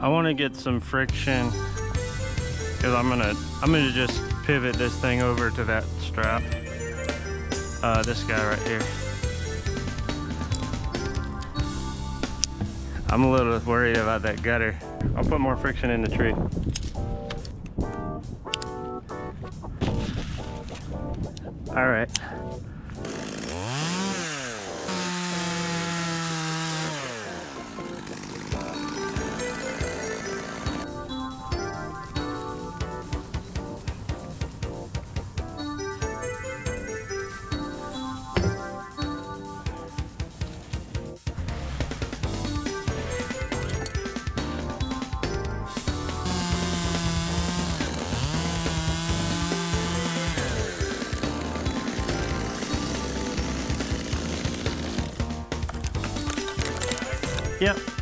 I want to get some friction because I'm gonna just pivot this thing over to that strap. This guy right here. I'm a little worried about that gutter. I'll put more friction in the tree. All right. Yep.